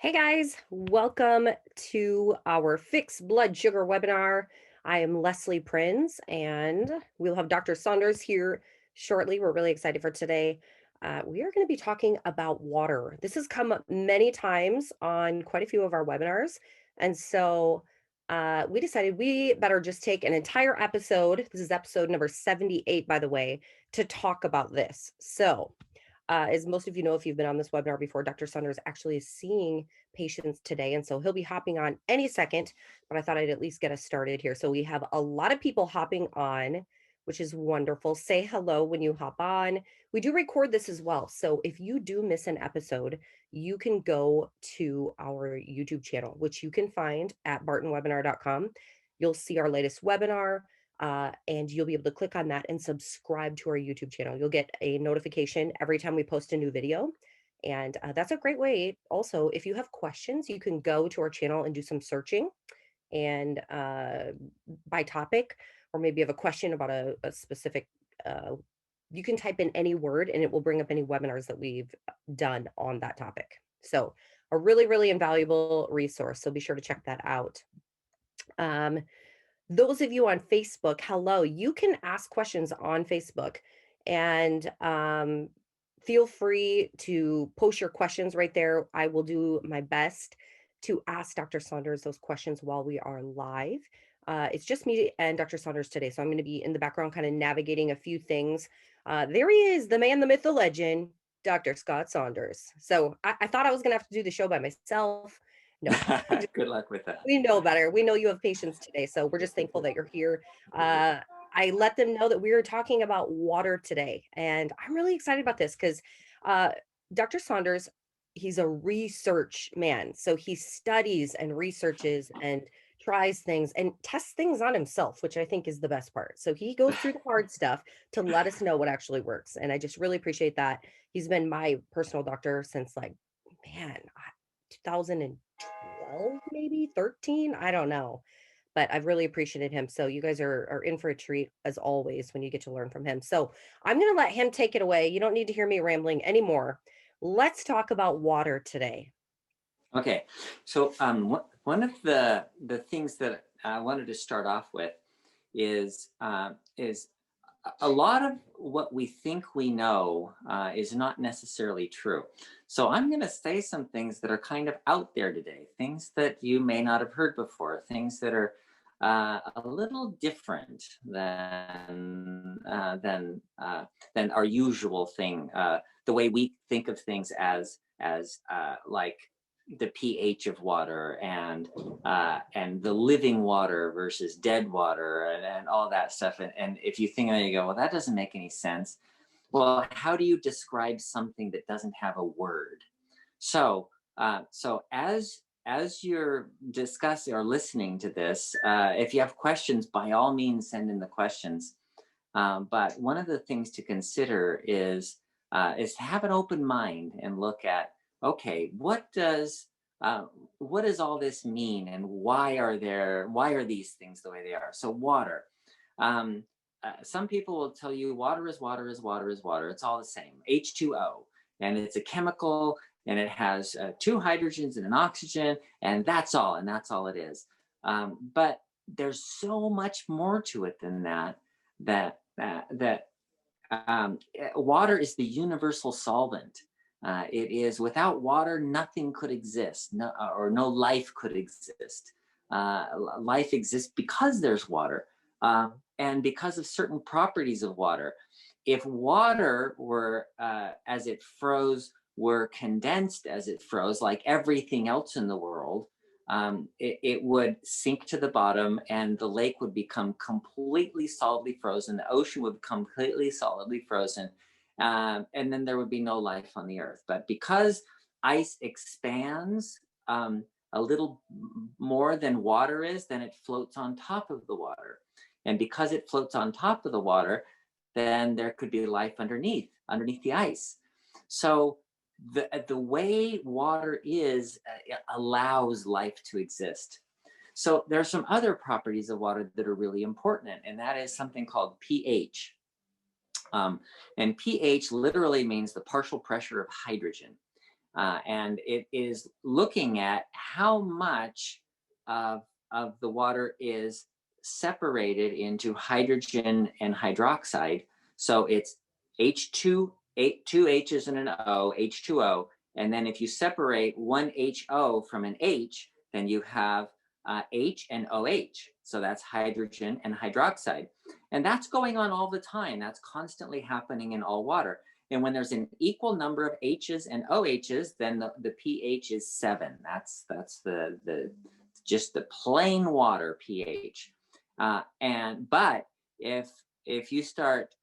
Hey guys, welcome to our Fix Blood Sugar webinar. I am Leslie Prinz and we'll have Dr. Saunders here shortly. We're really excited for today. We are going to be talking about water. This has come up many times on quite a few of our webinars. And so we decided we better just take an entire episode. This is episode number 78, by the way, to talk about this. So as most of you know, if you've been on this webinar before, Dr. Saunders actually is seeing patients today. And so he'll be hopping on any second, but I thought I'd at least get us started here. So we have a lot of people hopping on, which is wonderful. Say hello when you hop on. We do record this as well. So if you do miss an episode, you can go to our YouTube channel, which you can find at bartonwebinar.com. You'll see our latest webinar. And you'll be able to click on that and subscribe to our YouTube channel. You'll get a notification every time we post a new video. And that's a great way. Also, if you have questions, you can go to our channel and do some searching and by topic, or maybe you have a question about a specific, you can type in any word and it will bring up any webinars that we've done on that topic. So a really, really invaluable resource. So be sure to check that out. Those of you on Facebook, hello, you can ask questions on Facebook and feel free to post your questions right there. I will do my best to ask Dr. Saunders those questions while we are live. It's just me and Dr. Saunders today, so I'm going to be in the background kind of navigating a few things. There he is, the man, the myth, the legend, Dr. Scott Saunders. So I thought I was going to have to do the show by myself. No, Good luck with that. we know better. We know you have patience today, so we're just thankful that you're here. I let them know that we were talking about water today, and I'm really excited about this because Dr. Saunders, he's a research man, so he studies and researches and tries things and tests things on himself, which I think is the best part. So he goes through the hard stuff to let us know what actually works, and I just really appreciate that. He's been my personal doctor since like, man, 2012, maybe 13. I don't know, but I've really appreciated him. So you guys are in for a treat as always when you get to learn from him. So I'm going to let him take it away. You don't need to hear me rambling anymore. Let's talk about water today. Okay, so one of the things that I wanted to start off with is a lot of what we think we know is not necessarily true. So I'm going to say some things that are kind of out there today, things that you may not have heard before, things that are a little different than our usual thing, the way we think of things as like the pH of water and the living water versus dead water and all that stuff. And if you think of it, you go, well, that doesn't make any sense. Well, how do you describe something that doesn't have a word? So as you're discussing or listening to this, if you have questions, by all means, send in the questions. But one of the things to consider is to have an open mind and look at, okay, what does all this mean, and why are these things the way they are? So water. Some people will tell you water is water is water is water. It's all the same. H2O, and it's a chemical, and it has two hydrogens and an oxygen, and that's all it is. But there's so much more to it than that. Water is the universal solvent. It is, without water, nothing could exist, no life could exist. Life exists because there's water, and because of certain properties of water. If water were, as it froze, were condensed as it froze, like everything else in the world, it would sink to the bottom, and the lake would become completely solidly frozen. The ocean would become completely solidly frozen. And then there would be no life on the earth. But because ice expands a little more than water is, then it floats on top of the water. And because it floats on top of the water, then there could be life underneath the ice. So the way water is allows life to exist. So there are some other properties of water that are really important, and that is something called pH. And pH literally means the partial pressure of hydrogen. And it is looking at how much of, the water is separated into hydrogen and hydroxide. So it's two H's and an O, H2O. And then if you separate one HO from an H, then you have H and OH. So that's hydrogen and hydroxide. And that's going on all the time. That's constantly happening in all water. And when there's an equal number of H's and OH's, then the pH is 7. That's the just the plain water pH. But if you start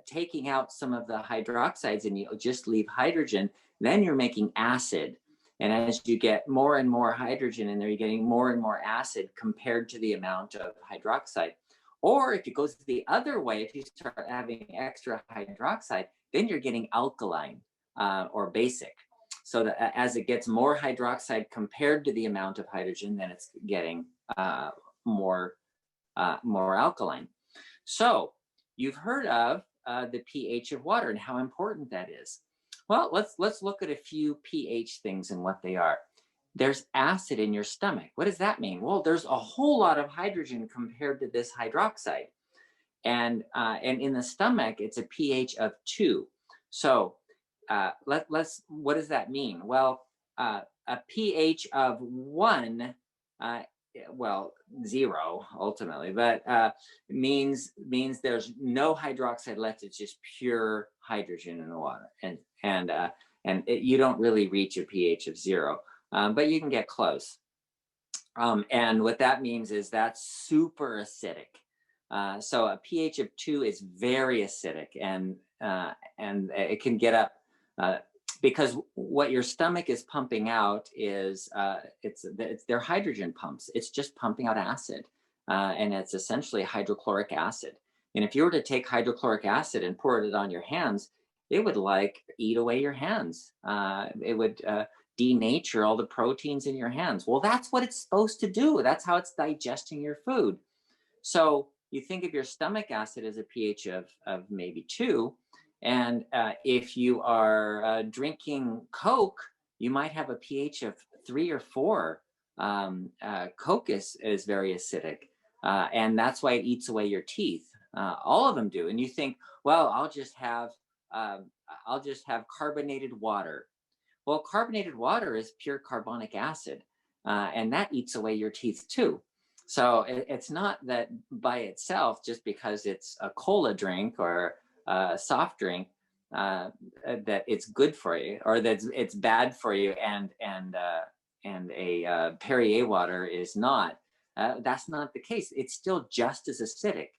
taking out some of the hydroxides and you just leave hydrogen, then you're making acid. And as you get more and more hydrogen in there, you're getting more and more acid compared to the amount of hydroxide. Or if it goes the other way, if you start having extra hydroxide, then you're getting alkaline or basic. So that as it gets more hydroxide compared to the amount of hydrogen, then it's getting more alkaline. So you've heard of the pH of water and how important that is. Well, let's look at a few pH things and what they are. There's acid in your stomach. What does that mean? Well, there's a whole lot of hydrogen compared to this hydroxide. And in the stomach, it's a pH of 2. So what does that mean? Well, a pH of 1, well, 0 ultimately, but means there's no hydroxide left. It's just pure hydrogen in the water, and you don't really reach a pH of 0, but you can get close. And what that means is that's super acidic. So a pH of 2 is very acidic, and it can get up because what your stomach is pumping out is it's their hydrogen pumps. It's just pumping out acid, and it's essentially hydrochloric acid. And if you were to take hydrochloric acid and pour it on your hands, it would like eat away your hands. It would denature all the proteins in your hands. Well, that's what it's supposed to do. That's how it's digesting your food. So you think of your stomach acid as a pH of maybe 2. And if you are drinking Coke, you might have a pH of 3 or 4. Coke is very acidic, and that's why it eats away your teeth. All of them do. And you think, well, I'll just have carbonated water. Well, carbonated water is pure carbonic acid, and that eats away your teeth too. So it's not that by itself, just because it's a cola drink or a soft drink, that it's good for you, or that it's bad for you, and a Perrier water is not. That's not the case. It's still just as acidic,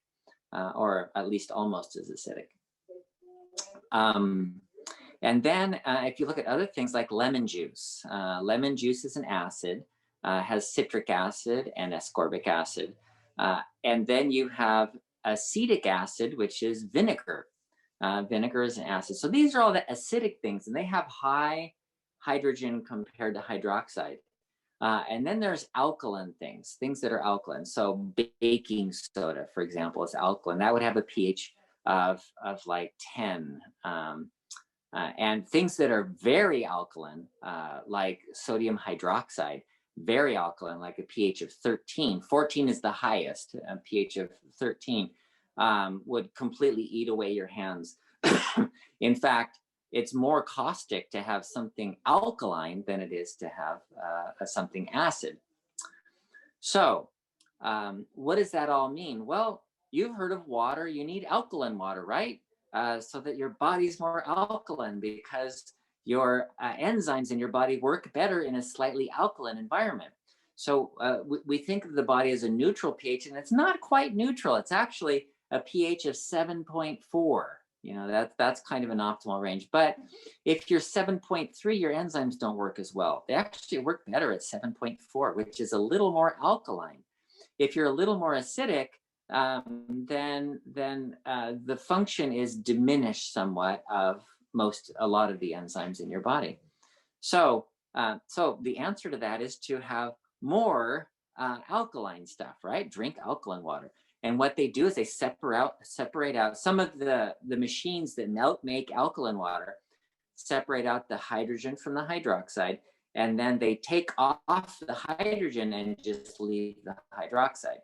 or at least almost as acidic. And then if you look at other things like lemon juice is an acid, has citric acid and ascorbic acid. And then you have acetic acid, which is vinegar. Vinegar is an acid. So these are all the acidic things, and they have high hydrogen compared to hydroxide. And then there's alkaline things that are alkaline. So baking soda, for example, is alkaline. That would have a pH of like 10. And things that are very alkaline, like sodium hydroxide, very alkaline, like a pH of 13. 14 is the highest, a pH of 13, would completely eat away your hands. In fact, it's more caustic to have something alkaline than it is to have something acid. So what does that all mean? Well, you've heard of water. You need alkaline water, right? So that your body's more alkaline, because your enzymes in your body work better in a slightly alkaline environment. So we think of the body as a neutral pH, and it's not quite neutral. It's actually a pH of 7.4. You know, that's kind of an optimal range. But if you're 7.3, your enzymes don't work as well. They actually work better at 7.4, which is a little more alkaline. If you're a little more acidic, then the function is diminished somewhat of a lot of the enzymes in your body. So the answer to that is to have more alkaline stuff, right? Drink alkaline water. And what they do is they separate out some of the machines that make alkaline water. separate out the hydrogen from the hydroxide, and then they take off the hydrogen and just leave the hydroxide.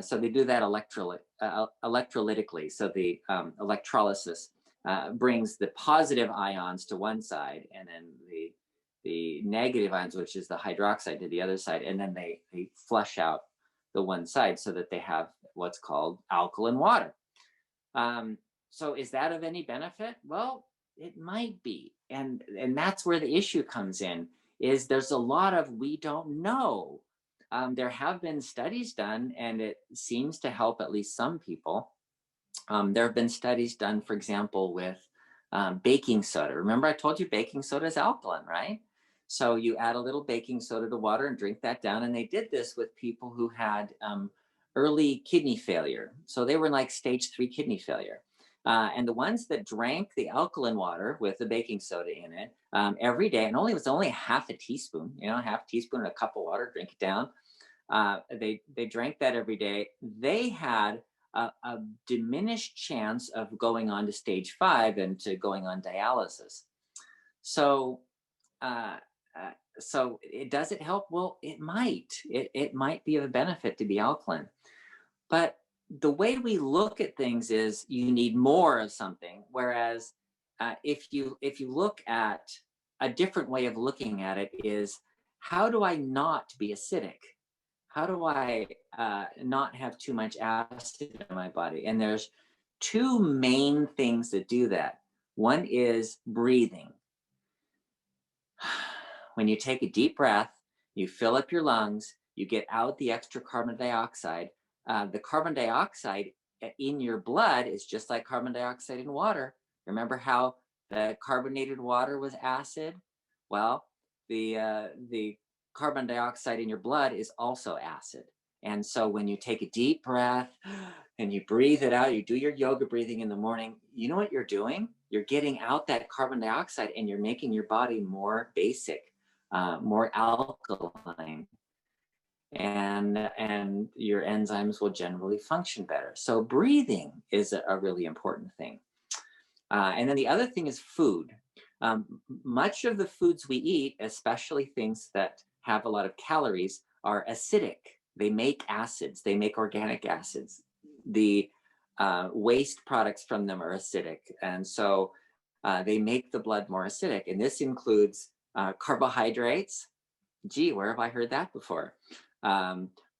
So they do that electrolytically. So the electrolysis brings the positive ions to one side, and then the negative ions, which is the hydroxide, to the other side, and then they flush out the one side so that they have what's called alkaline water. So is that of any benefit? Well, it might be, and that's where the issue comes in. Is there's a lot of we don't know. There have been studies done, and it seems to help at least some people. There have been studies done, for example, with baking soda. Remember, I told you baking soda is alkaline, right? So you add a little baking soda to water and drink that down. And they did this with people who had early kidney failure. So they were like stage 3 kidney failure. And the ones that drank the alkaline water with the baking soda in it every day, and it was only half a teaspoon, half a teaspoon in a cup of water, drink it down. They drank that every day. They had a diminished chance of going on to stage 5 and to going on dialysis. So, does it help? Well, it might. It might be of a benefit to be alkaline, but the way we look at things is you need more of something. Whereas if you look at a different way of looking at it is, how do I not be acidic? How do I not have too much acid in my body? And there's 2 main things that do that. One is breathing. When you take a deep breath, you fill up your lungs, you get out the extra carbon dioxide. The carbon dioxide in your blood is just like carbon dioxide in water. Remember how the carbonated water was acid? Well, the carbon dioxide in your blood is also acid. And so when you take a deep breath and you breathe it out, you do your yoga breathing in the morning, you know what you're doing? You're getting out that carbon dioxide and you're making your body more basic, more alkaline, and your enzymes will generally function better. So breathing is a really important thing. And then the other thing is food. Much of the foods we eat, especially things that have a lot of calories, are acidic. They make acids. They make organic acids. The waste products from them are acidic. And so they make the blood more acidic. And this includes carbohydrates. Gee, where have I heard that before?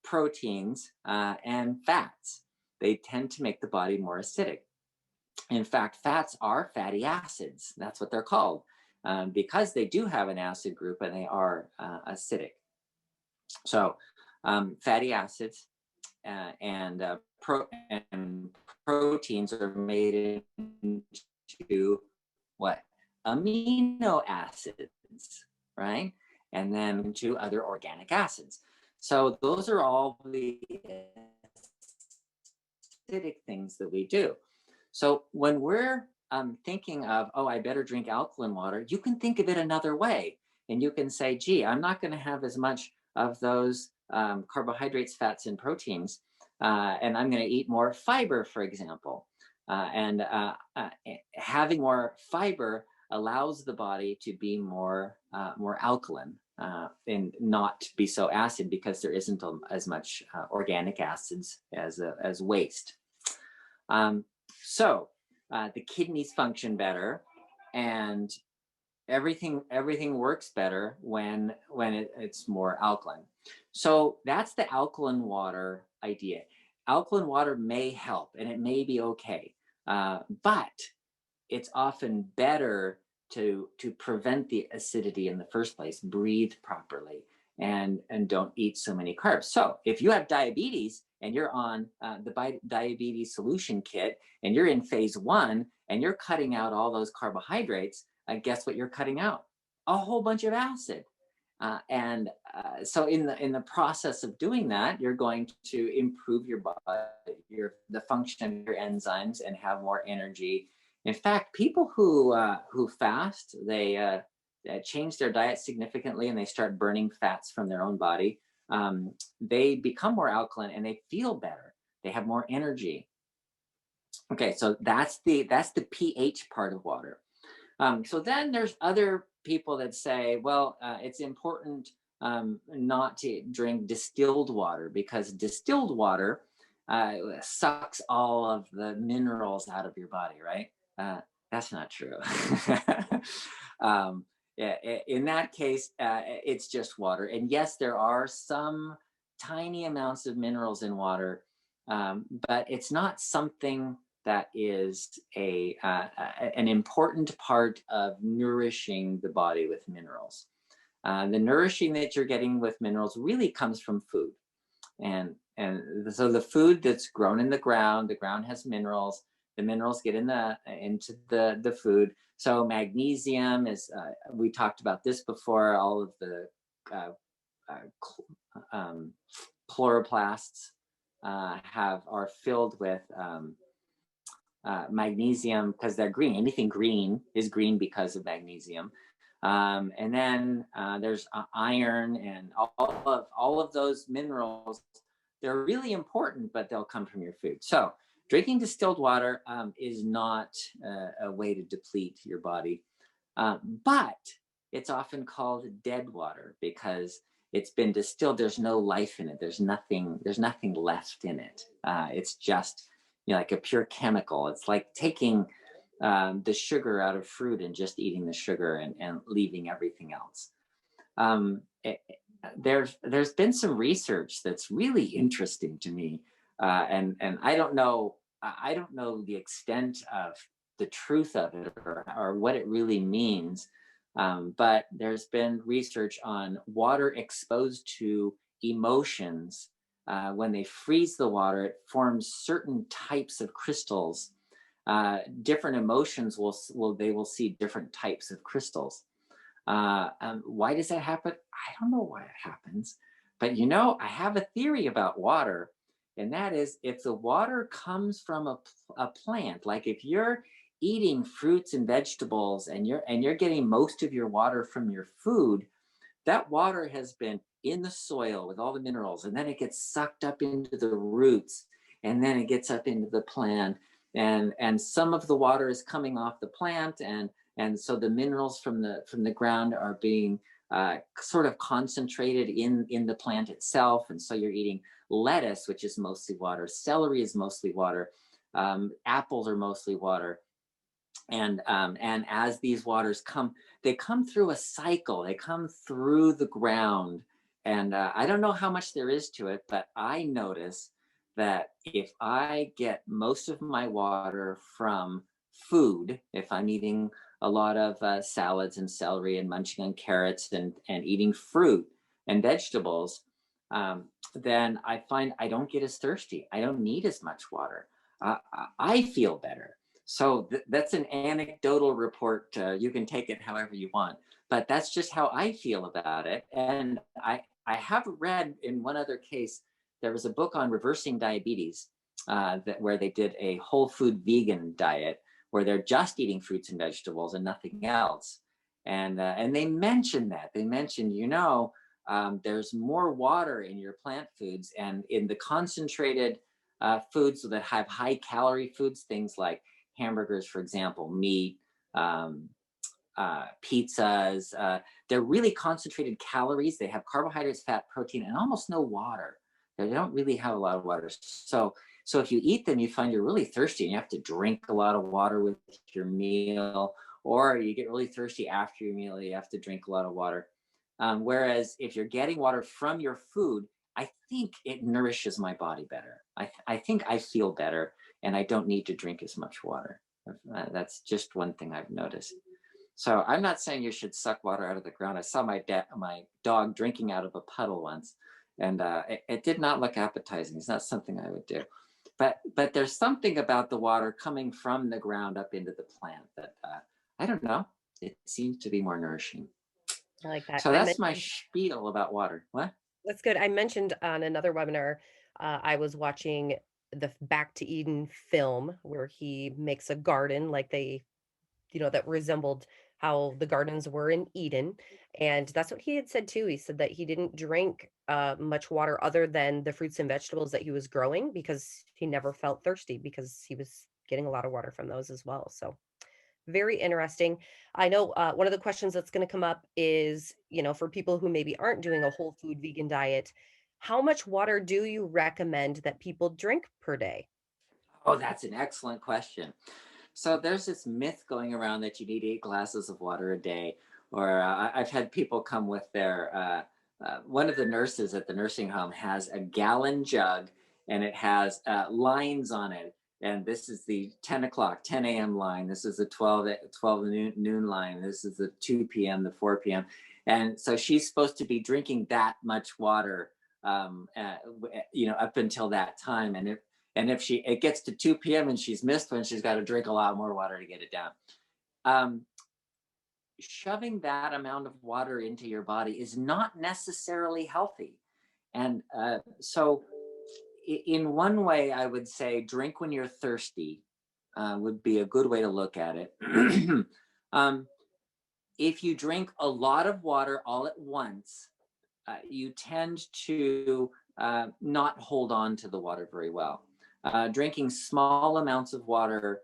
Proteins and fats. They tend to make the body more acidic. In fact, fats are fatty acids. That's what they're called because they do have an acid group and they are acidic. So fatty acids and proteins are made into what? Amino acids, right? And then to other organic acids. So those are all the acidic things that we do. So when we're thinking of, oh, I better drink alkaline water, you can think of it another way. And you can say, gee, I'm not going to have as much of those carbohydrates, fats, and proteins. And I'm going to eat more fiber, for example. Having more fiber allows the body to be more alkaline and not be so acid because there isn't as much organic acids as waste. So the kidneys function better, and everything works better when it's more alkaline. So that's the alkaline water idea. Alkaline water may help, and it may be okay, but it's often better to prevent the acidity in the first place. Breathe properly and don't eat so many carbs. So if you have diabetes and you're on the diabetes solution kit and you're in phase 1 and you're cutting out all those carbohydrates, guess what you're cutting out? A whole bunch of acid. So in the process of doing that, you're going to improve your body, the function of your enzymes, and have more energy. In fact, people who fast, they change their diet significantly and they start burning fats from their own body. They become more alkaline and they feel better. They have more energy. Okay, so that's the pH part of water. So then there's other people that say, well, it's important not to drink distilled water because distilled water sucks all of the minerals out of your body, right? That's not true. um, yeah, in that case, it's just water. And yes, there are some tiny amounts of minerals in water, but it's not something that is an important part of nourishing the body with minerals. The nourishing that you're getting with minerals really comes from food, and so the food that's grown in the ground has minerals. The minerals get into the food. So magnesium is we talked about this before. All of the uh, um, chloroplasts have are filled with magnesium because they're green. Anything green is green because of magnesium. And then there's iron and all of those minerals. They're really important, but they'll come from your food. So drinking distilled water is not a way to deplete your body, but it's often called dead water because it's been distilled. There's no life in it. There's nothing. There's nothing left in it. It's just like a pure chemical. It's like taking the sugar out of fruit and just eating the sugar and leaving everything else. Um, it, there's been some research that's really interesting to me, and I don't know the extent of the truth of it or what it really means. But there's been research on water exposed to emotions. When they freeze the water, it forms certain types of crystals. Different emotions will see different types of crystals. Why does that happen? I don't know why it happens, but I have a theory about water, and that is if the water comes from a plant, like if you're eating fruits and vegetables and you're getting most of your water from your food, that water has been in the soil with all the minerals, and then it gets sucked up into the roots, and then it gets up into the plant, and some of the water is coming off the plant, and so the minerals from the ground are being sort of concentrated in the plant itself, and so you're eating lettuce, which is mostly water, celery is mostly water, apples are mostly water, and as these waters come, they come through a cycle, they come through the ground, and I don't know how much there is to it, but I notice that if I get most of my water from food, if I'm eating a lot of salads and celery and munching on carrots and eating fruit and vegetables, then I find I don't get as thirsty, I don't need as much water, I feel better. So that's an anecdotal report. You can take it however you want, but that's just how I feel about it. And I have read in one other case, there was a book on reversing diabetes where they did a whole food vegan diet where they're just eating fruits and vegetables and nothing else. And they mentioned that they mentioned, there's more water in your plant foods and in the concentrated foods that have high calorie foods, things like hamburgers, for example, meat, um, pizzas. They're really concentrated calories. They have carbohydrates, fat, protein, and almost no water. They don't really have a lot of water. So if you eat them, you find you're really thirsty and you have to drink a lot of water with your meal, or you get really thirsty after your meal, you have to drink a lot of water. Whereas if you're getting water from your food, I think it nourishes my body better. I think I feel better and I don't need to drink as much water. That's just one thing I've noticed. So I'm not saying you should suck water out of the ground. I saw my dog drinking out of a puddle once, and it did not look appetizing. It's not something I would do. But there's something about the water coming from the ground up into the plant that I don't know. It seems to be more nourishing. I like that. So that's my spiel about water. What? That's good. I mentioned on another webinar, I was watching the Back to Eden film where he makes a garden like that resembled how the gardens were in Eden. And that's what he had said too. He said that he didn't drink much water other than the fruits and vegetables that he was growing because he never felt thirsty because he was getting a lot of water from those as well. So Very interesting. I know one of the questions that's going to come up is, for people who maybe aren't doing a whole food vegan diet, how much water do you recommend that people drink per day? Oh, that's an excellent question. So there's this myth going around that you need 8 glasses of water a day. Or I've had people come with their, one of the nurses at the nursing home has a gallon jug and it has lines on it. And this is the 10 o'clock, 10 a.m. line. This is the 12 noon line. This is the 2 p.m., the 4 p.m. And so she's supposed to be drinking that much water, up until that time. And if it gets to 2 p.m. and she's missed one, she's got to drink a lot more water to get it down. Um, Shoving that amount of water into your body is not necessarily healthy. And so, in one way, I would say drink when you're thirsty would be a good way to look at it. um, if you drink a lot of water all at once, you tend to not hold on to the water very well. Drinking small amounts of water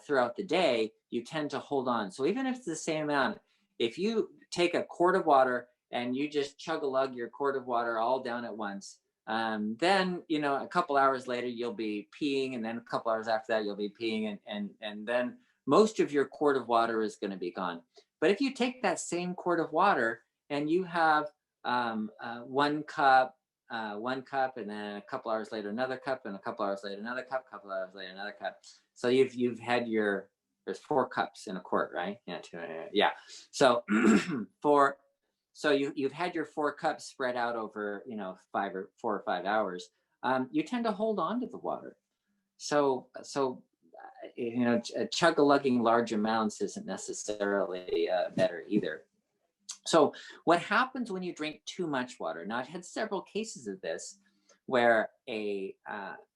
throughout the day, you tend to hold on. So even if it's the same amount, if you take a quart of water and you just chug a lug your quart of water all down at once, then a couple hours later you'll be peeing, and then a couple hours after that you'll be peeing, and then most of your quart of water is going to be gone. But if you take that same quart of water and you have 1 cup, and then a couple hours later another cup, and a couple hours later another cup, couple hours later another cup. So you've had there's 4 cups in a quart, right? Yeah, yeah. So you've had your 4 cups spread out over 4 or 5 hours. You tend to hold on to the water. Chug-a-lugging large amounts isn't necessarily better either. So what happens when you drink too much water? Now, I've had several cases of this where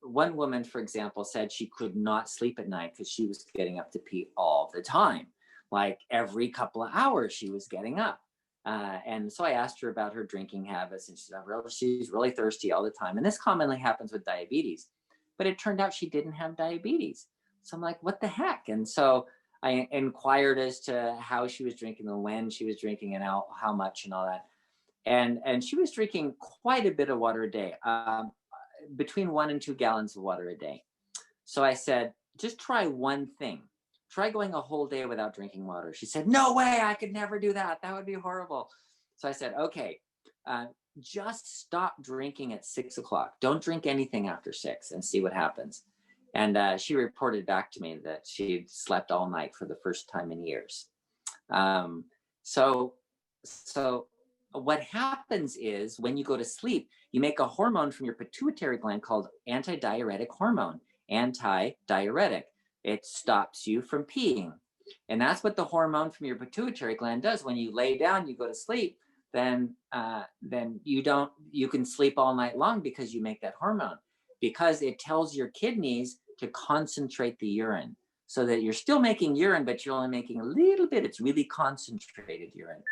one woman, for example, said she could not sleep at night because she was getting up to pee all the time. Like every couple of hours she was getting up. And so I asked her about her drinking habits, and she said, she's really thirsty all the time. And this commonly happens with diabetes. But it turned out she didn't have diabetes. So I'm like, what the heck? And so I inquired as to how she was drinking and when she was drinking and how much and all that. And she was drinking quite a bit of water a day, between 1 and 2 gallons of water a day. So I said, just try one thing. Try going a whole day without drinking water. She said, no way, I could never do that. That would be horrible. So I said, okay, just stop drinking at 6 o'clock. Don't drink anything after 6 and see what happens. And she reported back to me that she'd slept all night for the first time in years. So what happens is when you go to sleep, you make a hormone from your pituitary gland called antidiuretic hormone, anti-diuretic. It stops you from peeing. And that's what the hormone from your pituitary gland does. When you lay down, you go to sleep, then you can sleep all night long because you make that hormone, because it tells your kidneys to concentrate the urine so that you're still making urine, but you're only making a little bit. It's really concentrated urine,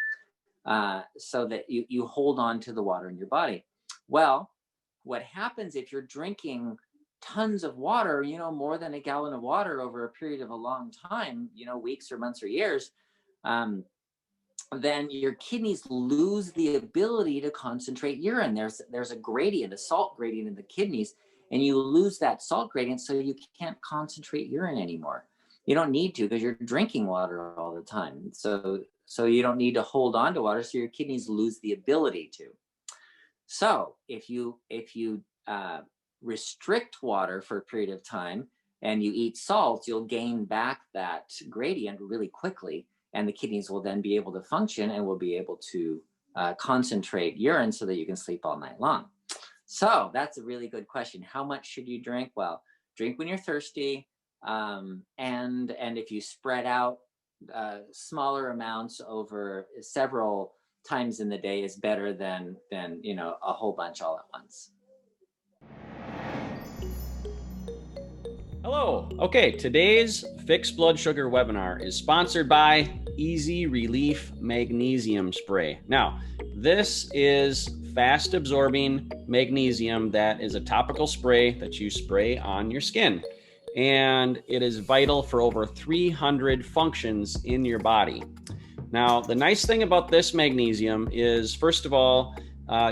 so that you hold on to the water in your body. Well, what happens if you're drinking tons of water, more than a gallon of water over a period of a long time, weeks or months or years, then your kidneys lose the ability to concentrate urine. There's a gradient, a salt gradient in the kidneys, and you lose that salt gradient, so you can't concentrate urine anymore. You don't need to because you're drinking water all the time. So you don't need to hold on to water, so your kidneys lose the ability to. So if you restrict water for a period of time and you eat salt, you'll gain back that gradient really quickly, and the kidneys will then be able to function and will be able to concentrate urine so that you can sleep all night long. So that's a really good question. How much should you drink? Well, drink when you're thirsty, and if you spread out smaller amounts over several times in the day is better than a whole bunch all at once. Hello. Okay, today's Fixed Blood Sugar webinar is sponsored by EasyRelief Magnesium Spray. Now, this is fast absorbing magnesium that is a topical spray that you spray on your skin. and it is vital for over 300 functions in your body. Now, the nice thing about this magnesium is, first of all,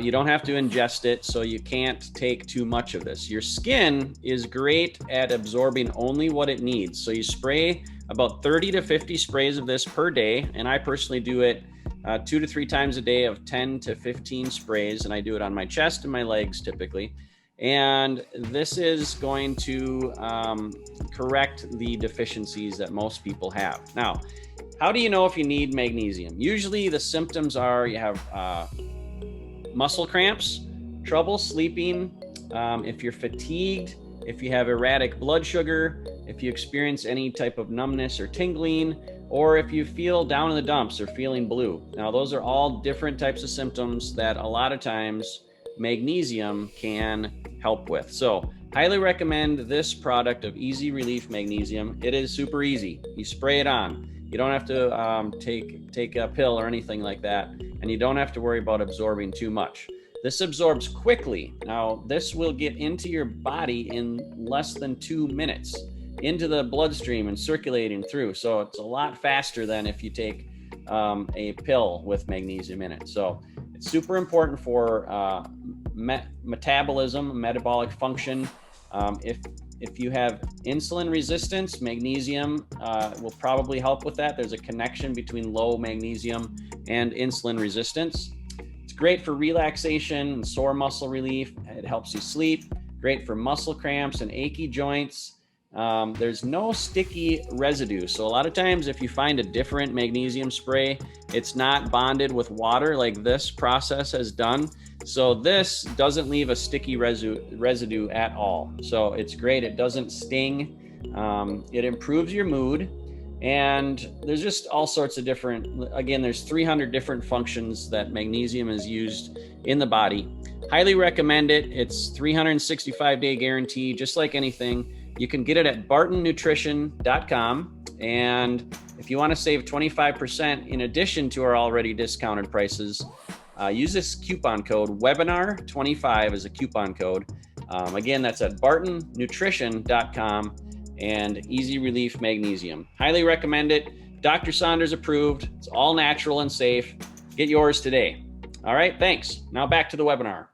you don't have to ingest it, so you can't take too much of this. Your skin is great at absorbing only what it needs. So you spray about 30 to 50 sprays of this per day, and I personally do it 2 to 3 times a day of 10 to 15 sprays, and I do it on my chest and my legs typically. And this is going to correct the deficiencies that most people have. Now, how do you know if you need magnesium? Usually the symptoms are you have muscle cramps, trouble sleeping, if you're fatigued, if you have erratic blood sugar, if you experience any type of numbness or tingling, or if you feel down in the dumps or feeling blue. Now, those are all different types of symptoms that a lot of times magnesium can help with. So highly recommend this product of EasyRelief Magnesium. It is super easy. You spray it on. You don't have to take a pill or anything like that, and you don't have to worry about absorbing too much. This absorbs quickly. Now, this will get into your body in less than 2 minutes, into the bloodstream and circulating through. So it's a lot faster than if you take a pill with magnesium in it. So it's super important for metabolism, metabolic function. If you have insulin resistance, magnesium will probably help with that. There's a connection between low magnesium and insulin resistance. It's great for relaxation and sore muscle relief. It helps you sleep. Great for muscle cramps and achy joints. There's no sticky residue. So a lot of times if you find a different magnesium spray, it's not bonded with water like this process has done. So this doesn't leave a sticky residue at all. So it's great. It doesn't sting. It improves your mood. And there's just all sorts of different, again, there's 300 different functions that magnesium is used in the body. Highly recommend it. It's 365-day guarantee, just like anything. You can get it at bartonnutrition.com. And if you want to save 25% in addition to our already discounted prices, use this coupon code webinar25 as a coupon code. Again, that's at bartonnutrition.com and EasyRelief Magnesium. Highly recommend it. Dr. Saunders approved. It's all natural and safe. Get yours today. All right, thanks. Now back to the webinar.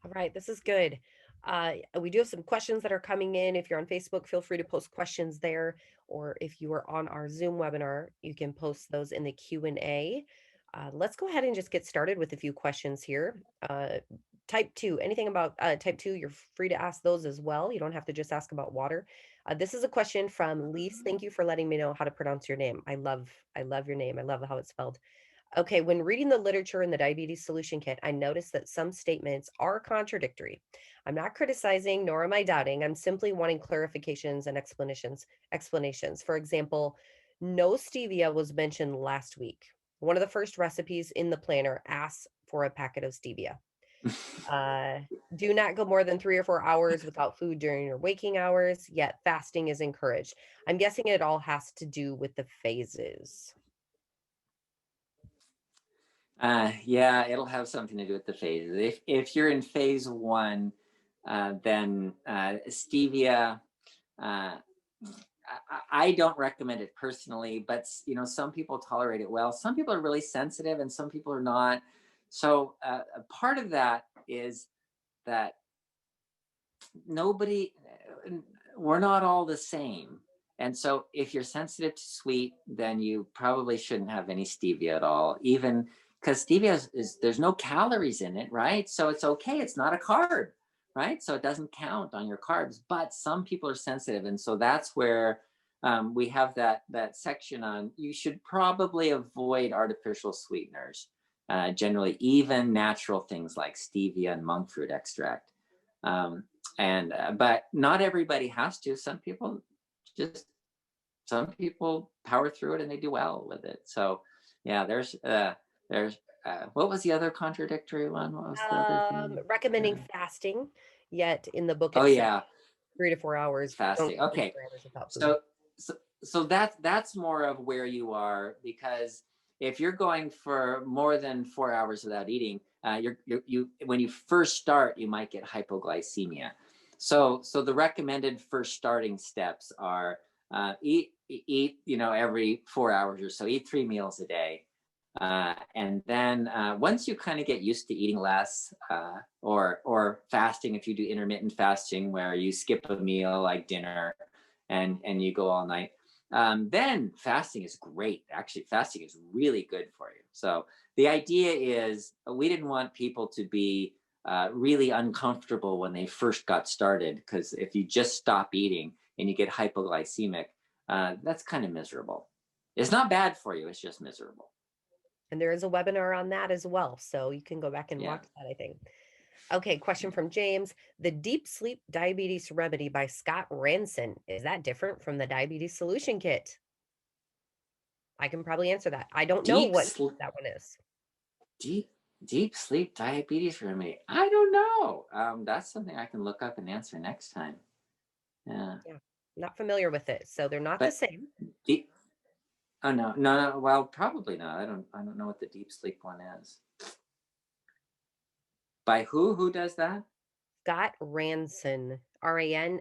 All right, this is good. We do have some questions that are coming in. If you're on Facebook, feel free to post questions there, or if you are on our Zoom webinar, you can post those in the Q&A. Let's go ahead and just get started with a few questions here. Type 2, anything about type 2, you're free to ask those as well. You don't have to just ask about water. This is a question from Lise. Thank you for letting me know how to pronounce your name. I love your name. I love how it's spelled. Okay, when reading the literature in the diabetes solution kit, I noticed that some statements are contradictory. I'm not criticizing, nor am I doubting. I'm simply wanting clarifications and explanations. For example, no stevia was mentioned last week. One of the first recipes in the planner asks for a packet of stevia. Do not go more than 3 or 4 hours without food during your waking hours, yet fasting is encouraged. I'm guessing it all has to do with the phases. Yeah, it'll have something to do with the phases. If you're in phase 1, then stevia, I don't recommend it personally, but some people tolerate it well. Some people are really sensitive and some people are not. So a part of that is that we're not all the same. And so if you're sensitive to sweet, then you probably shouldn't have any stevia at all, even because stevia there's no calories in it, right? So it's okay. It's not a carb, right? So it doesn't count on your carbs, but some people are sensitive. And so that's where we have that section on, you should probably avoid artificial sweeteners, generally, even natural things like stevia and monk fruit extract. But not everybody has to. Some people power through it and they do well with it. So yeah, there's what was the other contradictory one? What was the other thing? Recommending fasting, yet in the book, Oh yeah, 3 to 4 hours fasting. Okay, so that's more of where you are, because if you're going for more than 4 hours without eating, when you first start, you might get hypoglycemia. So the recommended first starting steps are eat every 4 hours or so. Eat 3 meals a day. And then once you kind of get used to eating less, or fasting, if you do intermittent fasting where you skip a meal like dinner and you go all night, then fasting is great. Actually, fasting is really good for you. So the idea is we didn't want people to be really uncomfortable when they first got started, because if you just stop eating and you get hypoglycemic, that's kind of miserable. It's not bad for you, it's just miserable. And there is a webinar on that as well. So you can go back and watch that, I think. Okay, question from James. The Deep Sleep Diabetes Remedy by Scott Ranson. Is that different from the Diabetes Solution Kit? I can probably answer that. I don't know what that one is. Deep sleep diabetes remedy. I don't know. That's something I can look up and answer next time. Yeah. Not familiar with it. So they're not the same. Oh no. Well, probably not. I don't know what the deep sleep one is. By who? Who does that? Scott Ranson, Ranson.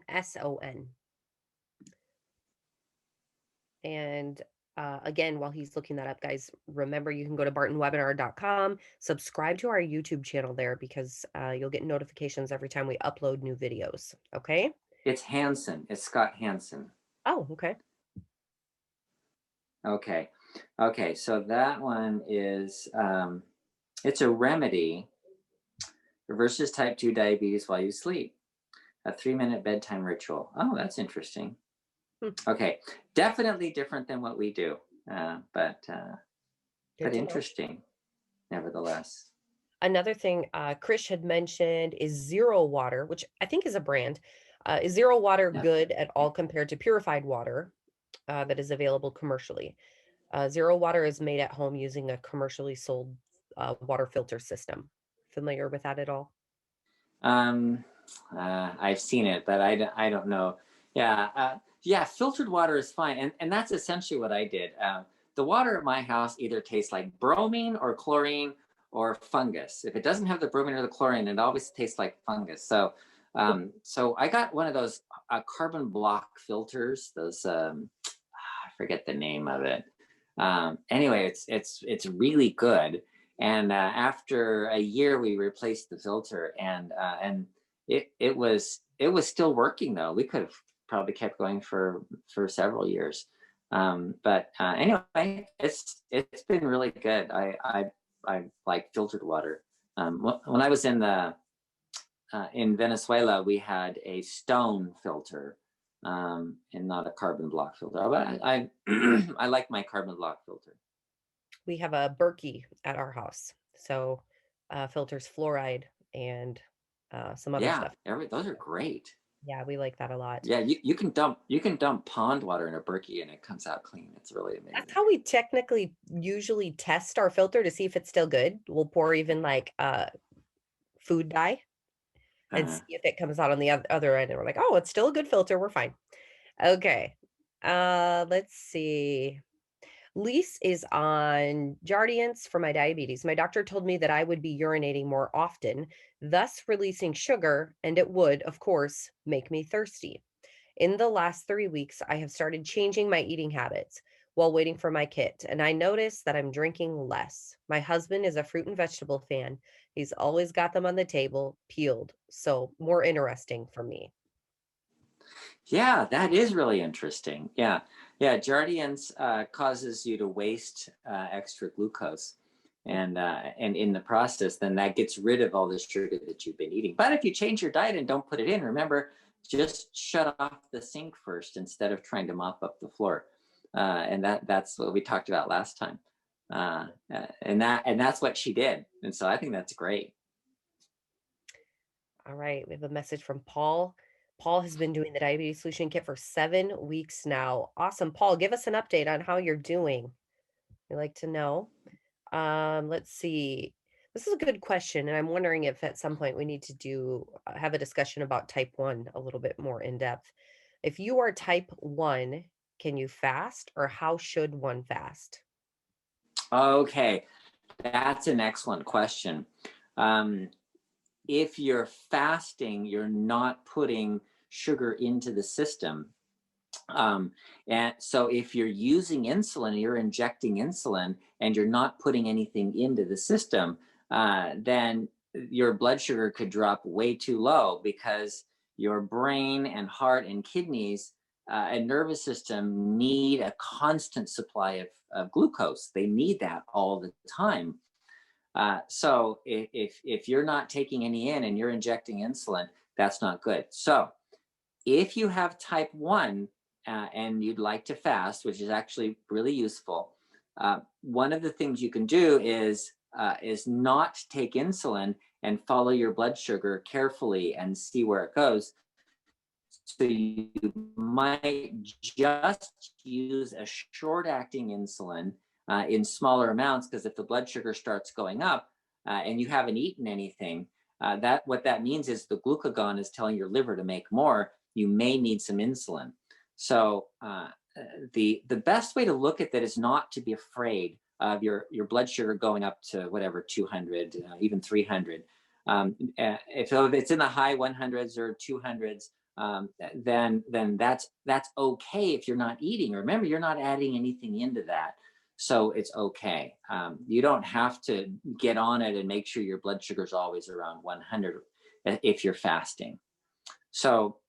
And again, while he's looking that up, guys, remember you can go to bartonwebinar.com, subscribe to our YouTube channel there, because you'll get notifications every time we upload new videos. Okay. It's Hansen. It's Scott Hansen. Oh, okay. Okay. So that one is, it's a remedy, reverses type 2 diabetes while you sleep. A 3-minute bedtime ritual. Oh, that's interesting. Okay. Definitely different than what we do. But interesting, nevertheless. Another thing Krish had mentioned is Zero Water, which I think is a brand. Is Zero Water good at all compared to purified water that is available commercially? Zero Water is made at home using a commercially sold water filter system. Familiar with that at all? I've seen it, but I don't know. Yeah, filtered water is fine, and that's essentially what I did. The water at my house either tastes like bromine or chlorine or fungus. If it doesn't have the bromine or the chlorine, it always tastes like fungus. So I got one of those carbon block filters. Those I forget the name of it. Anyway, it's really good. And after a year, we replaced the filter, and it was still working though. We could have probably kept going for several years. But anyway, it's been really good. I like filtered water. When I was in Venezuela, we had a stone filter, and not a carbon block filter. But I like my carbon block filter. We have a Berkey at our house, so filters fluoride and some other stuff. Those are great. Yeah, we like that a lot. Yeah, you can dump pond water in a Berkey and it comes out clean. It's really amazing. That's how we technically usually test our filter to see if it's still good. We'll pour even like food dye and see if it comes out on the other end, and we're like, oh, it's still a good filter. We're fine. Okay. Let's see. Lise is on Jardiance for my diabetes. My doctor told me that I would be urinating more often, thus releasing sugar, and it would, of course, make me thirsty. In the last 3 weeks, I have started changing my eating habits while waiting for my kit, and I notice that I'm drinking less. My husband is a fruit and vegetable fan. He's always got them on the table, peeled, so more interesting for me. Yeah, that is really interesting. Yeah, Jardiance causes you to waste extra glucose, and in the process, then that gets rid of all the sugar that you've been eating. But if you change your diet and don't put it in, remember, just shut off the sink first instead of trying to mop up the floor. And that's what we talked about last time. And that's what she did. And so I think that's great. All right, we have a message from Paul. Paul has been doing the Diabetes Solution Kit for 7 weeks now. Awesome. Paul, give us an update on how you're doing. We'd like to know. Let's see. This is a good question, and I'm wondering if at some point we need to have a discussion about type 1 a little bit more in depth. If you are type 1, can you fast, or how should one fast? Okay, that's an excellent question. If you're fasting, you're not putting sugar into the system. And so if you're using insulin, you're injecting insulin, and you're not putting anything into the system, then your blood sugar could drop way too low, because your brain and heart and kidneys and nervous system need a constant supply of glucose. They need that all the time. So if you're not taking any in and you're injecting insulin, that's not good. So if you have type 1 and you'd like to fast, which is actually really useful, one of the things you can do is not take insulin and follow your blood sugar carefully and see where it goes. So you might just use a short-acting insulin in smaller amounts, because if the blood sugar starts going up and you haven't eaten anything, what that means is the glucagon is telling your liver to make more. You may need some insulin. So the best way to look at that is not to be afraid of your blood sugar going up to whatever 200, even 300. If it's in the high 100s or 200s, then that's okay if you're not eating. Remember, you're not adding anything into that, so it's okay. You don't have to get on it and make sure your blood sugar is always around 100 if you're fasting. So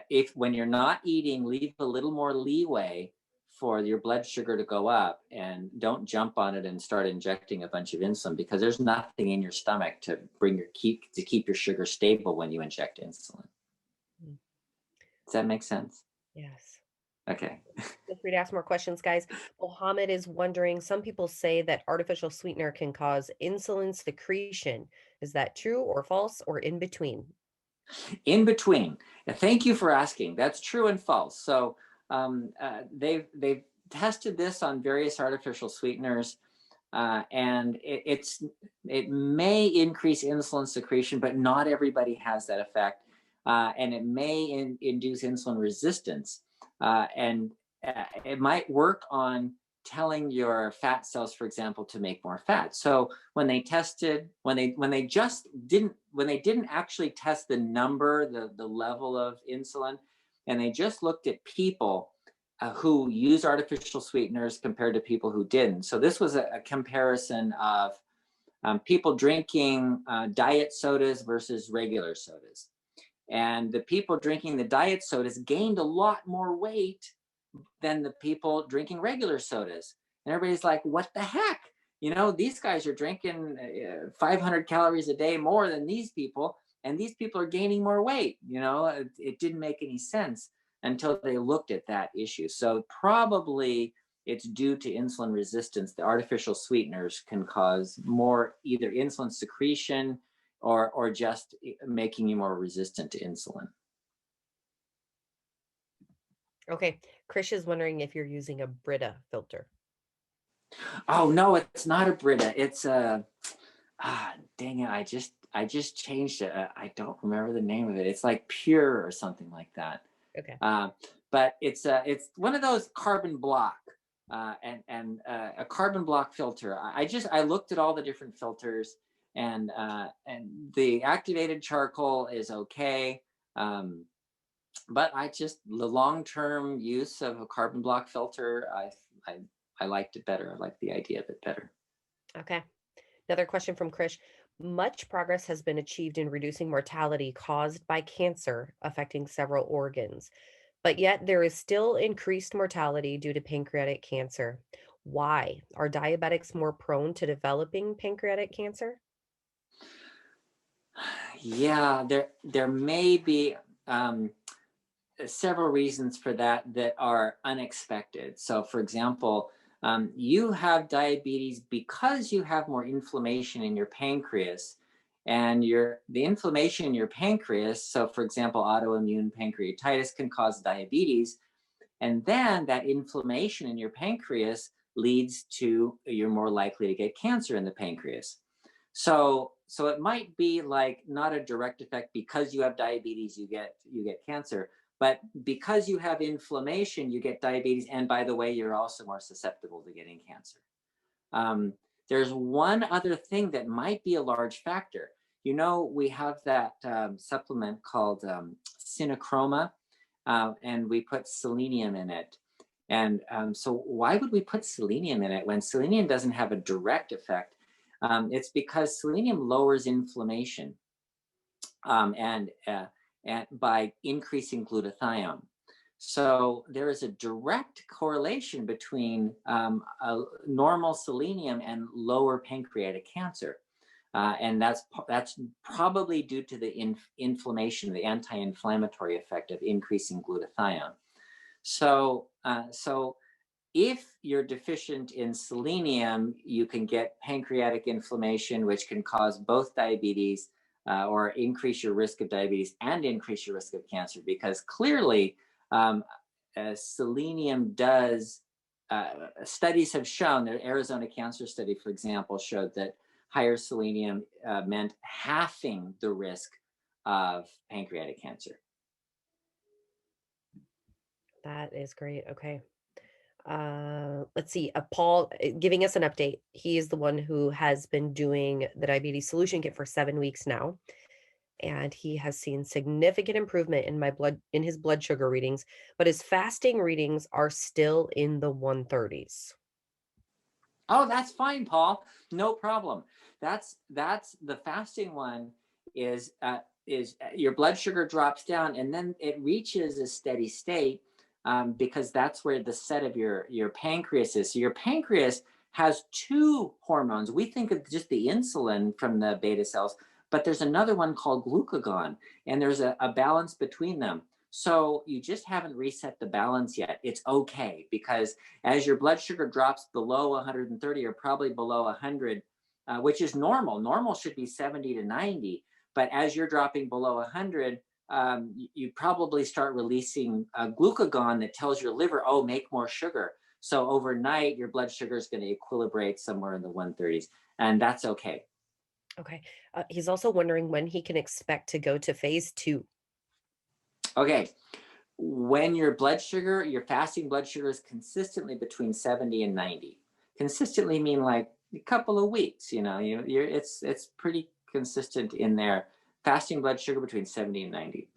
if when you're not eating, leave a little more leeway for your blood sugar to go up, and don't jump on it and start injecting a bunch of insulin, because there's nothing in your stomach to keep your sugar stable when you inject insulin. Does that make sense? Yes. Okay. Feel free to ask more questions, guys. Mohammed is wondering, some people say that artificial sweetener can cause insulin secretion. Is that true or false, or in between? In between. Thank you for asking. That's true and false. So they've tested this on various artificial sweeteners, and it may increase insulin secretion, but not everybody has that effect, and it may induce insulin resistance, and it might work on telling your fat cells, for example, to make more fat. So when they didn't actually test the number, the level of insulin, and they just looked at people who use artificial sweeteners compared to people who didn't. So this was a comparison of people drinking diet sodas versus regular sodas. And the people drinking the diet sodas gained a lot more weight than the people drinking regular sodas. And everybody's like, what the heck? These guys are drinking 500 calories a day more than these people, and these people are gaining more weight. It didn't make any sense until they looked at that issue. So probably it's due to insulin resistance. The artificial sweeteners can cause more either insulin secretion or just making you more resistant to insulin. Okay. Krish is wondering if you're using a Brita filter. Oh no, it's not a Brita. It's dang it! I just changed it. I don't remember the name of it. It's like Pure or something like that. Okay. But it's one of those carbon block and a carbon block filter. I looked at all the different filters, and the activated charcoal is okay. But the long-term use of a carbon block filter, I liked it better. I liked the idea of it better. Okay. Another question from Krish. Much progress has been achieved in reducing mortality caused by cancer affecting several organs, but yet there is still increased mortality due to pancreatic cancer. Why? Are diabetics more prone to developing pancreatic cancer? Yeah, there may be several reasons for that are unexpected. So, for example, you have diabetes because you have more inflammation in your pancreas, and the inflammation in your pancreas. So, for example, autoimmune pancreatitis can cause diabetes, and then that inflammation in your pancreas leads to you're more likely to get cancer in the pancreas. So it might be like not a direct effect because you have diabetes, you get cancer, but because you have inflammation, you get diabetes. And by the way, you're also more susceptible to getting cancer. There's one other thing that might be a large factor. You know, we have that supplement called CinnaChroma, and we put selenium in it. And so why would we put selenium in it when selenium doesn't have a direct effect? It's because selenium lowers inflammation and by increasing glutathione. So there is a direct correlation between normal selenium and lower pancreatic cancer. And that's probably due to the inflammation, the anti-inflammatory effect of increasing glutathione. So if you're deficient in selenium, you can get pancreatic inflammation, which can cause both diabetes or increase your risk of diabetes and increase your risk of cancer, because clearly selenium does, studies have shown, the Arizona Cancer Study, for example, showed that higher selenium meant halving the risk of pancreatic cancer. That is great. Okay. Let's see. Paul giving us an update. He is the one who has been doing the diabetes solution kit for 7 weeks now. And he has seen significant improvement in his blood sugar readings, but his fasting readings are still in the 130s. Oh, that's fine, Paul. No problem. That's the fasting one is your blood sugar drops down and then it reaches a steady state because that's where the set of your pancreas is. So your pancreas has two hormones. We think of just the insulin from the beta cells, but there's another one called glucagon, and there's a balance between them. So you just haven't reset the balance yet. It's okay, because as your blood sugar drops below 130 or probably below 100, which is normal. Normal should be 70 to 90. But as you're dropping below 100, you probably start releasing glucagon that tells your liver, oh, make more sugar. So overnight, your blood sugar is going to equilibrate somewhere in the 130s, and that's okay. Okay. He's also wondering when he can expect to go to phase 2. Okay. When your fasting blood sugar is consistently between 70 and 90. Consistently mean like a couple of weeks, it's pretty consistent in there. Fasting blood sugar between 70 and 90.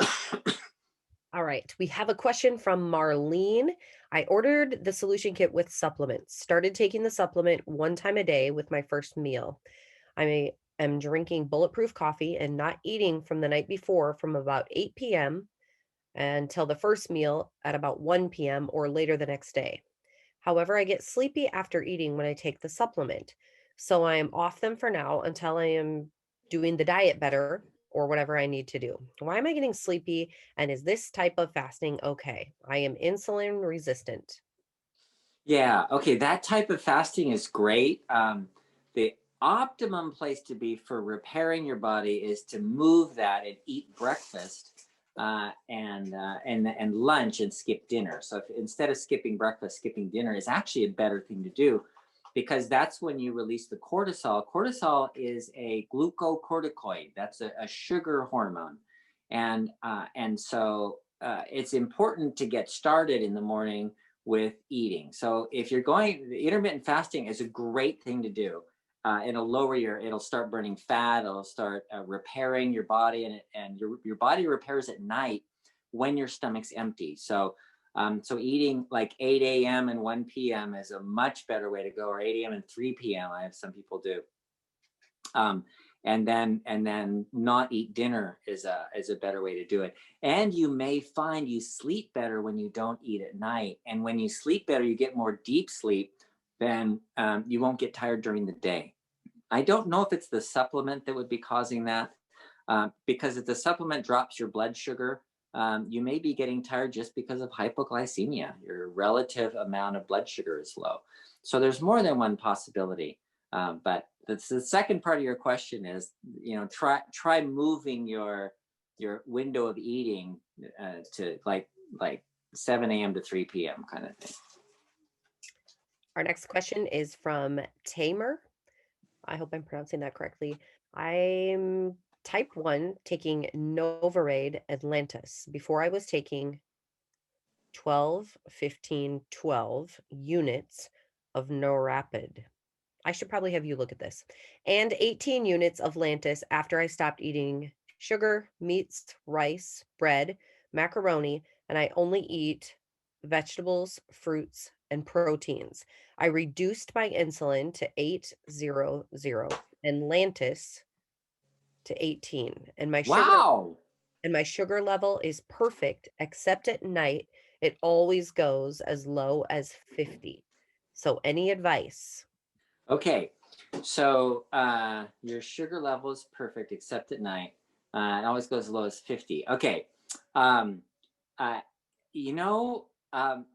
All right. We have a question from Marlene. I ordered the solution kit with supplements, started taking the supplement 1 time a day with my first meal. I am drinking bulletproof coffee and not eating from the night before from about 8 p.m. until the first meal at about 1 p.m. or later the next day. However, I get sleepy after eating when I take the supplement. So I am off them for now until I am doing the diet better or whatever I need to do. Why am I getting sleepy? And is this type of fasting okay? I am insulin resistant. Yeah, okay, that type of fasting is great. The optimum place to be for repairing your body is to move that and eat breakfast and lunch and skip dinner. So instead of skipping breakfast, skipping dinner is actually a better thing to do, because that's when you release the cortisol. Cortisol is a glucocorticoid. That's a sugar hormone, and so it's important to get started in the morning with eating. So if you're going, intermittent fasting is a great thing to do. It'll start burning fat. It'll start repairing your body, and your body repairs at night when your stomach's empty. So eating like 8 a.m. and 1 p.m. is a much better way to go, or 8 a.m. and 3 p.m. I have some people do. And then not eat dinner is a better way to do it. And you may find you sleep better when you don't eat at night. And when you sleep better, you get more deep sleep, then you won't get tired during the day. I don't know if it's the supplement that would be causing that, because if the supplement drops your blood sugar, you may be getting tired just because of hypoglycemia. Your relative amount of blood sugar is low. So there's more than one possibility. But the second part of your question is, try moving your window of eating to like 7 a.m. to 3 p.m. kind of thing. Our next question is from Tamer. I hope I'm pronouncing that correctly. I'm type 1 taking Novarade Atlantis. Before I was taking 12, 15, 12 units of Norapid. I should probably have you look at this. And 18 units of Lantus after I stopped eating sugar, meats, rice, bread, macaroni, and I only eat vegetables, fruits, and proteins. I reduced my insulin to 800 and Lantus to 18. Wow. And my sugar level is perfect, except at night it always goes as low as 50. So any advice? Okay, so your sugar level is perfect except at night. It always goes as low as 50. Okay, um, uh,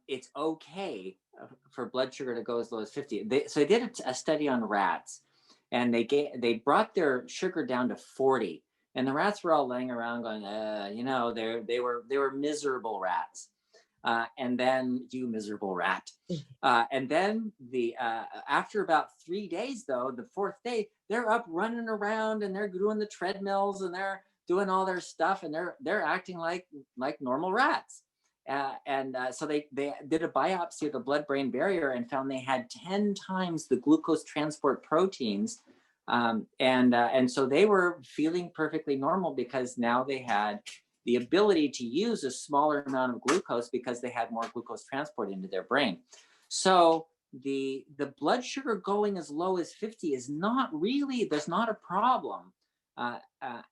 it's okay for blood sugar to go as low as 50. So they did a study on rats, and they brought their sugar down to 40, and the rats were all laying around going, they were miserable rats. And then you miserable rat. And then after about 3 days, though, the fourth day, they're up running around and they're doing the treadmills and they're doing all their stuff and they're acting like normal rats. So they did a biopsy of the blood-brain barrier and found they had 10 times the glucose transport proteins. And so they were feeling perfectly normal because now they had the ability to use a smaller amount of glucose because they had more glucose transport into their brain. So the blood sugar going as low as 50 is not really, there's not a problem.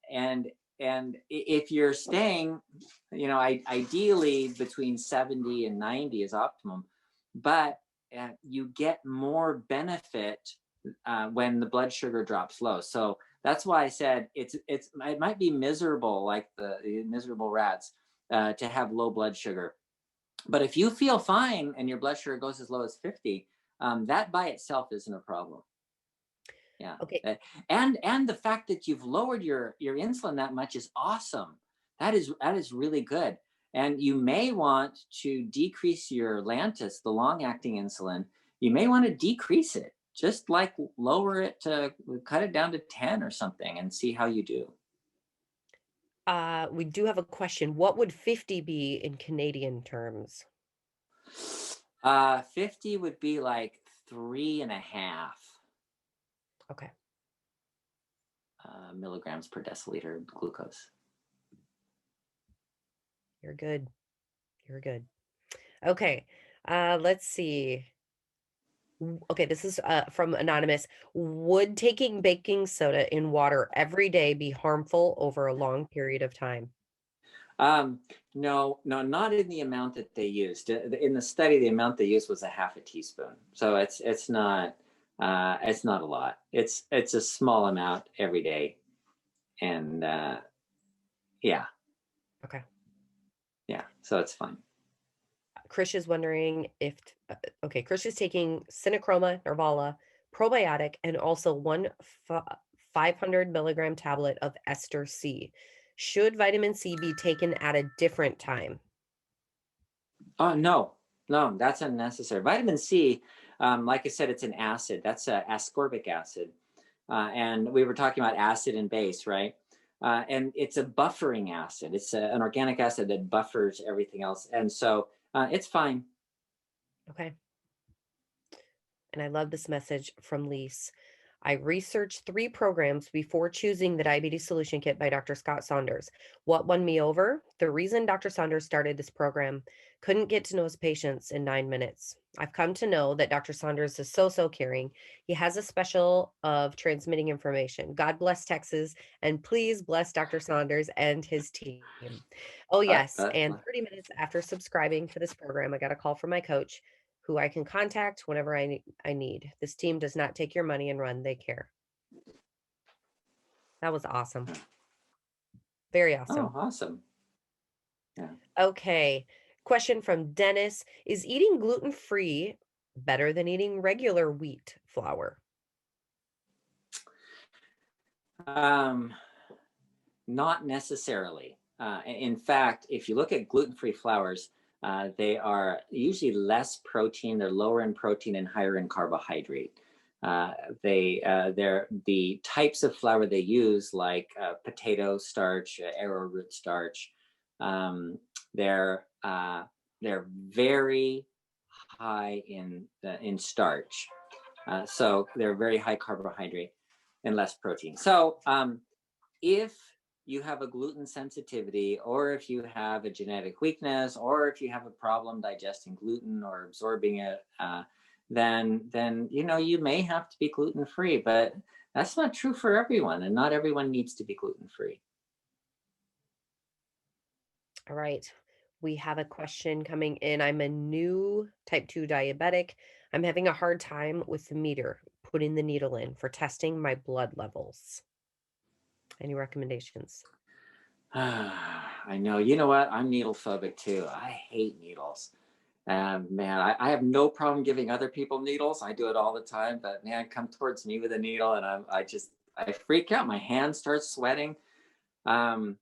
And if you're staying, ideally between 70 and 90 is optimum, but you get more benefit when the blood sugar drops low. So that's why I said it might be miserable, like the miserable rats, to have low blood sugar. But if you feel fine and your blood sugar goes as low as 50, that by itself isn't a problem. Yeah. Okay. And the fact that you've lowered your insulin that much is awesome. That is really good. And you may want to decrease your Lantus, the long-acting insulin. You may want to decrease it. Just like lower it to cut it down to 10 or something and see how you do. We do have a question. What would 50 be in Canadian terms? 50 would be like 3.5 Okay. milligrams per deciliter glucose. You're good. You're good. Okay. Let's see. Okay, this is from Anonymous. Would taking baking soda in water every day be harmful over a long period of time? No, not in the amount that they used. In the study, the amount they used was a half a teaspoon. So it's not a lot. It's a small amount every day, and yeah. Okay. Yeah, so it's fine. Krish is wondering if, okay, Krish is taking CinnaChroma, Narvala, probiotic, and also one 500 milligram tablet of ester C. Should vitamin C be taken at a different time? Oh, no, that's unnecessary. Vitamin C, like I said, it's an acid. That's ascorbic acid. And we were talking about acid and base, right? And it's a buffering acid. It's an organic acid that buffers everything else. And so it's fine. Okay. And I love this message from Lise. I researched 3 programs before choosing the Diabetes Solution Kit by Dr. Scott Saunders. What won me over? The reason Dr. Saunders started this program: couldn't get to know his patients in 9 minutes. I've come to know that Dr. Saunders is so caring. He has a special of transmitting information. God bless Texas, and please bless Dr. Saunders and his team. Oh, yes. And 30 minutes after subscribing to this program, I got a call from my coach, who I can contact whenever I need. This team does not take your money and run. They care. That was awesome. Very awesome. Oh, awesome. Yeah. Okay. Question from Dennis. Is eating gluten-free better than eating regular wheat flour? Not necessarily. In fact, if you look at gluten-free flours, they are usually less protein. They're lower in protein and higher in carbohydrate. They're the types of flour they use, like potato starch, arrowroot starch. They're very high in starch. So they're very high carbohydrate and less protein. So if you have a gluten sensitivity, or if you have a genetic weakness, or if you have a problem digesting gluten or absorbing it, then you may have to be gluten free. But that's not true for everyone, and not everyone needs to be gluten free. All right. We have a question coming in. I'm a new type 2 diabetic. I'm having a hard time with the meter, putting the needle in for testing my blood levels. Any recommendations? I know. You know what? I'm needle phobic too. I hate needles. Man, I have no problem giving other people needles. I do it all the time. But man, come towards me with a needle, and I freak out. My hand starts sweating. Um,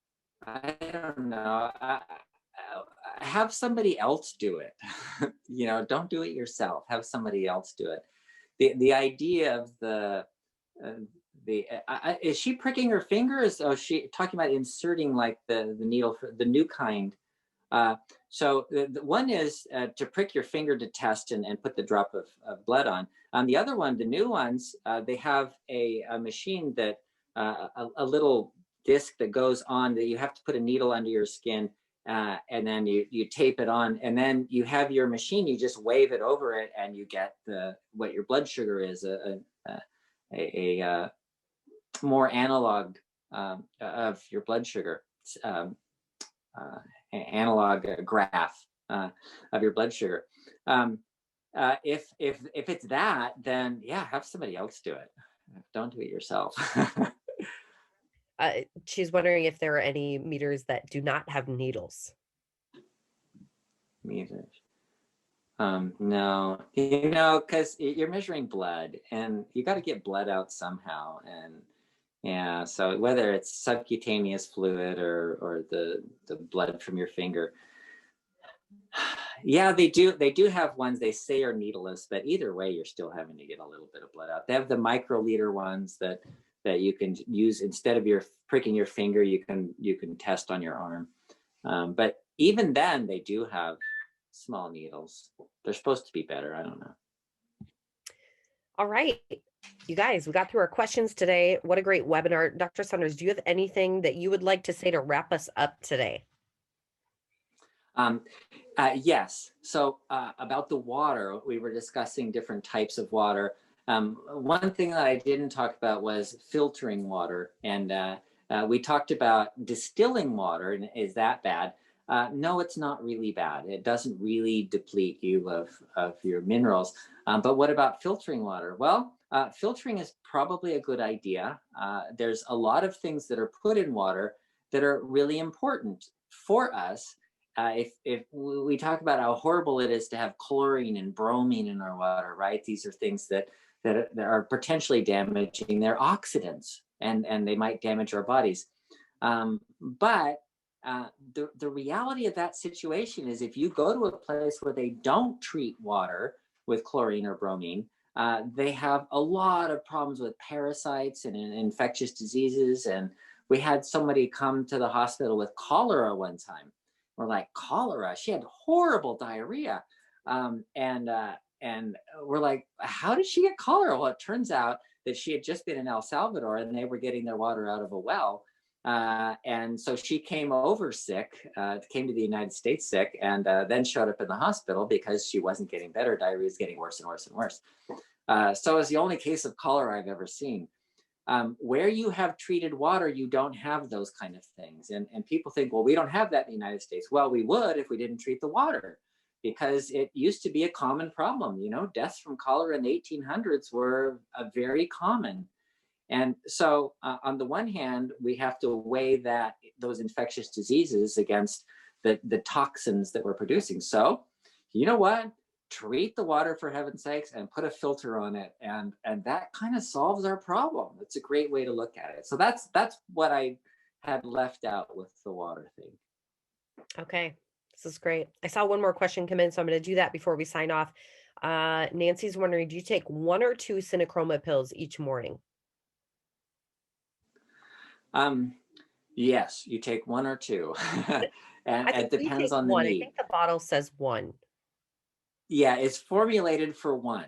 I don't know. Have somebody else do it. Don't do it yourself. Have somebody else do it. The idea of uh, is she pricking her finger? Is she talking about inserting like the needle for the new kind? So the one is to prick your finger to test and put the drop of blood on. The other one, the new ones, they have a machine that a little disc that goes on that you have to put a needle under your skin, and then you tape it on, and then you have your machine. You just wave it over it, and you get what your blood sugar is, a more analog of your blood sugar. Analog graph of your blood sugar. If it's that, then yeah, have somebody else do it. Don't do it yourself. She's wondering if there are any meters that do not have needles. Meters. No, because you're measuring blood, and you got to get blood out somehow, and yeah, so whether it's subcutaneous fluid or the blood from your finger. Yeah, they do have ones they say are needleless, but either way, you're still having to get a little bit of blood out. They have the microliter ones that you can use instead of your pricking your finger. You can test on your arm, but even then, they do have small needles. They're supposed to be better. I don't know. All right, you guys, we got through our questions today. What a great webinar. Dr. Saunders, do you have anything that you would like to say to wrap us up today? Yes. So about the water, we were discussing different types of water. One thing that I didn't talk about was filtering water. And we talked about distilling water. And is that bad? No, it's not really bad. It doesn't really deplete you of your minerals. But what about filtering water? Well, filtering is probably a good idea. There's a lot of things that are put in water that are really important for us. If we talk about how horrible it is to have chlorine and bromine in our water, right? These are things that are potentially damaging. They're oxidants, and they might damage our bodies. But the reality of that situation is, if you go to a place where they don't treat water with chlorine or bromine, they have a lot of problems with parasites and infectious diseases. And we had somebody come to the hospital with cholera one time. We're like, cholera? She had horrible diarrhea. And we're like, how did she get cholera? Well, it turns out that she had just been in El Salvador, and they were getting their water out of a well. And so she came over sick, came to the United States sick, and then showed up in the hospital because she wasn't getting better. Diarrhea was getting worse and worse and worse. So it was the only case of cholera I've ever seen. Where you have treated water, you don't have those kind of things. And people think, well, we don't have that in the United States. Well, we would if we didn't treat the water, because it used to be a common problem. Deaths from cholera in the 1800s were very common. And so on the one hand, we have to weigh those infectious diseases against the toxins that we're producing. So you know what? Treat the water, for heaven's sakes, and put a filter on it, and that kind of solves our problem. It's a great way to look at it. So that's what I had left out with the water thing. Okay, this is great. I saw one more question come in, so I'm going to do that before we sign off. Nancy's wondering, do you take 1 or 2 CinnaChroma pills each morning? Yes, you take 1 or 2, and it depends on the one. need. I think the bottle says 1. Yeah, it's formulated for 1.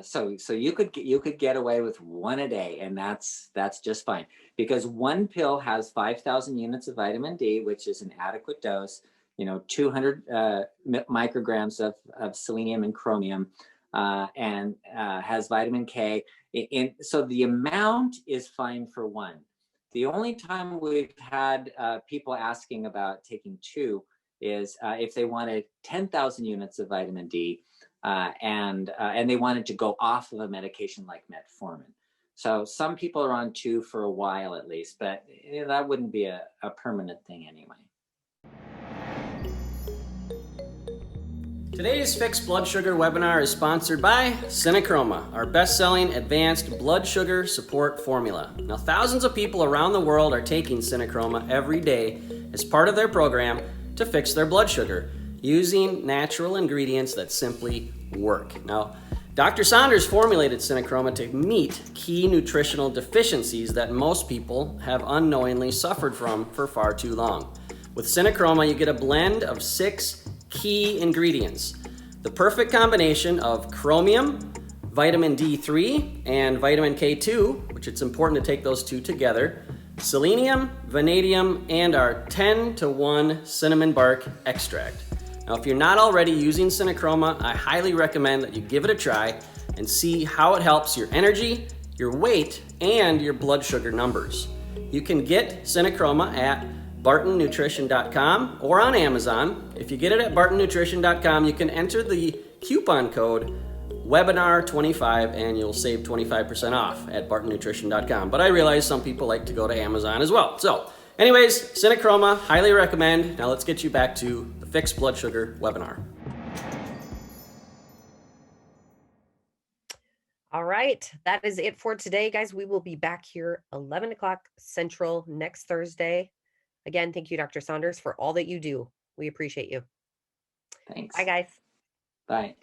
So you could get away with one a day, and that's just fine, because one pill has 5,000 units of vitamin D, which is an adequate dose. 200 micrograms of selenium and chromium, and has vitamin K. So the amount is fine for one. The only time we've had people asking about taking two is if they wanted 10,000 units of vitamin D, and they wanted to go off of a medication like metformin. So some people are on two for a while at least, but that wouldn't be a permanent thing anyway. Today's Fixed Blood Sugar webinar is sponsored by CinnaChroma, our best-selling advanced blood sugar support formula. Now, thousands of people around the world are taking CinnaChroma every day as part of their program to fix their blood sugar using natural ingredients that simply work. Now, Dr. Saunders formulated CinnaChroma to meet key nutritional deficiencies that most people have unknowingly suffered from for far too long. With CinnaChroma, you get a blend of 6 key ingredients. The perfect combination of chromium, vitamin D3, and vitamin K2, which it's important to take those two together, selenium, vanadium, and our 10-to-1 cinnamon bark extract. Now, if you're not already using CinnaChroma, I highly recommend that you give it a try and see how it helps your energy, your weight, and your blood sugar numbers. You can get CinnaChroma at bartonnutrition.com or on Amazon. If you get it at bartonnutrition.com, you can enter the coupon code webinar25 and you'll save 25% off at bartonnutrition.com. But I realize some people like to go to Amazon as well. So anyways, CinnaChroma, highly recommend. Now let's get you back to the Fixed Blood Sugar webinar. All right, that is it for today, guys. We will be back here 11 o'clock Central next Thursday. Again, thank you, Dr. Saunders, for all that you do. We appreciate you. Thanks. Bye, guys. Bye.